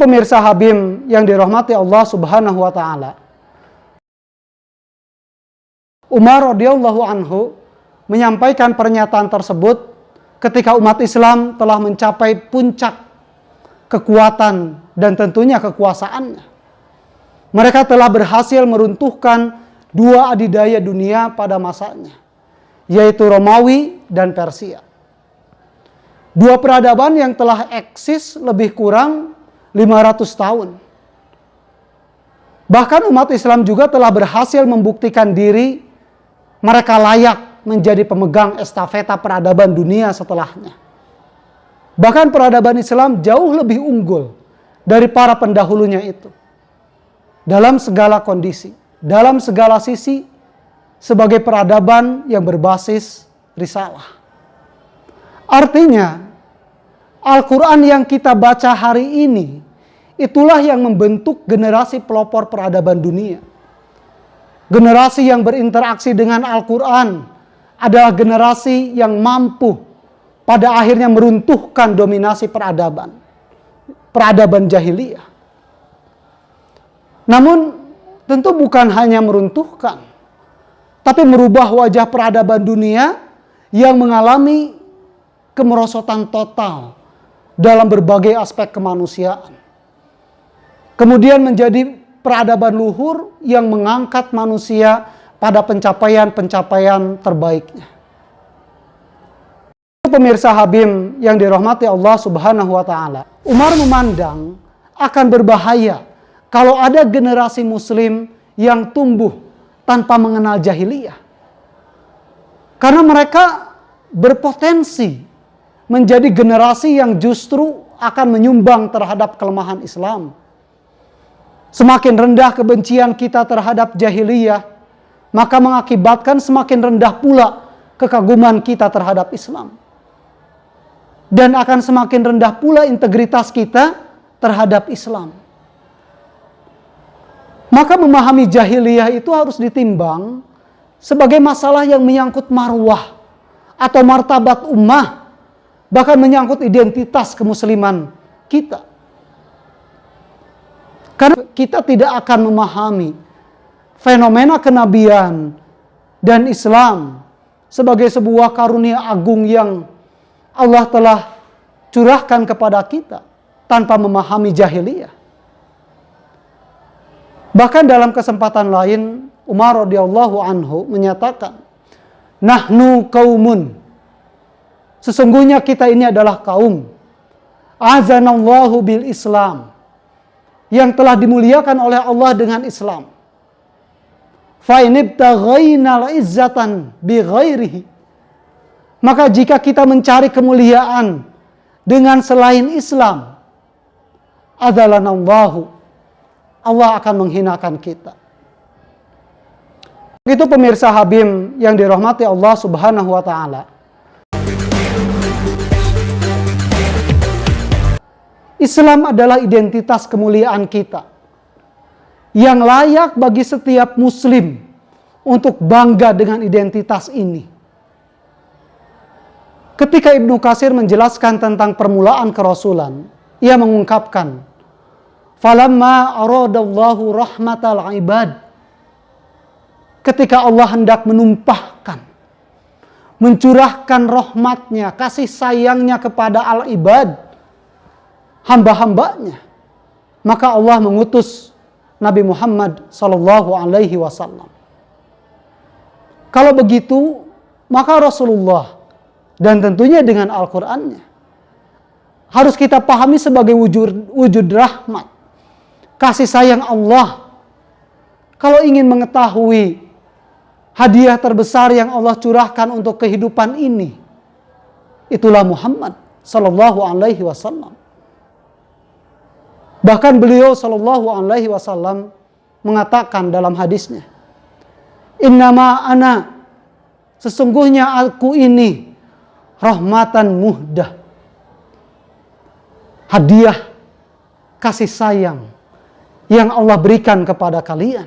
pemirsa Habim yang dirahmati Allah Subhanahu wa taala. Umar radhiyallahu anhu menyampaikan pernyataan tersebut ketika umat Islam telah mencapai puncak kekuatan dan tentunya kekuasaannya. Mereka telah berhasil meruntuhkan dua adidaya dunia pada masanya, yaitu Romawi dan Persia. Dua peradaban yang telah eksis lebih kurang 500 tahun. Bahkan umat Islam juga telah berhasil membuktikan diri mereka layak menjadi pemegang estafeta peradaban dunia setelahnya. Bahkan peradaban Islam jauh lebih unggul dari para pendahulunya itu. Dalam segala kondisi, dalam segala sisi, sebagai peradaban yang berbasis risalah. Artinya, Al-Quran yang kita baca hari ini, itulah yang membentuk generasi pelopor peradaban dunia. Generasi yang berinteraksi dengan Al-Quran adalah generasi yang mampu pada akhirnya meruntuhkan dominasi peradaban jahiliyah. Namun tentu bukan hanya meruntuhkan, tapi merubah wajah peradaban dunia yang mengalami kemerosotan total dalam berbagai aspek kemanusiaan. Kemudian menjadi peradaban luhur yang mengangkat manusia pada pencapaian-pencapaian terbaiknya. Pemirsa Habim yang dirahmati Allah Subhanahu wa taala, Umar memandang akan berbahaya kalau ada generasi muslim yang tumbuh tanpa mengenal jahiliyah. Karena mereka berpotensi menjadi generasi yang justru akan menyumbang terhadap kelemahan Islam. Semakin rendah kebencian kita terhadap jahiliyah, maka mengakibatkan semakin rendah pula kekaguman kita terhadap Islam. Dan akan semakin rendah pula integritas kita terhadap Islam. Maka memahami jahiliyah itu harus ditimbang sebagai masalah yang menyangkut marwah atau martabat ummah, bahkan menyangkut identitas kemusliman kita. Karena kita tidak akan memahami fenomena kenabian dan Islam sebagai sebuah karunia agung yang Allah telah curahkan kepada kita tanpa memahami jahiliyah. Bahkan dalam kesempatan lain, Umar radhiyallahu anhu menyatakan, "Nahnu qaumun." Sesungguhnya kita ini adalah kaum azanallahu bil Islam, yang telah dimuliakan oleh Allah dengan Islam. Fa inibtaghaina izzatan bi ghairihi. Maka jika kita mencari kemuliaan dengan selain Islam, adzalanallahu, Allah akan menghinakan kita. Itu pemirsa Habim yang dirahmati Allah Subhanahu wa taala. Islam adalah identitas kemuliaan kita yang layak bagi setiap muslim untuk bangga dengan identitas ini. Ketika Ibnu Katsir menjelaskan tentang permulaan kerasulan, ia mengungkapkan, "Falamma aradallahu rahmatal ibad." Ketika Allah hendak menumpahkan, mencurahkan rahmatnya, kasih sayangnya kepada al-ibad, hamba-hambanya, maka Allah mengutus Nabi Muhammad sallallahu alaihi wasallam. Kalau begitu, maka Rasulullah dan tentunya dengan Al-Qur'annya harus kita pahami sebagai wujud rahmat, kasih sayang Allah. Kalau ingin mengetahui hadiah terbesar yang Allah curahkan untuk kehidupan ini, itulah Muhammad sallallahu alaihi wasallam. Bahkan beliau sallallahu alaihi wasallam mengatakan dalam hadisnya, "Innama ana, sesungguhnya aku ini rahmatan muhdah." Hadiah kasih sayang yang Allah berikan kepada kalian.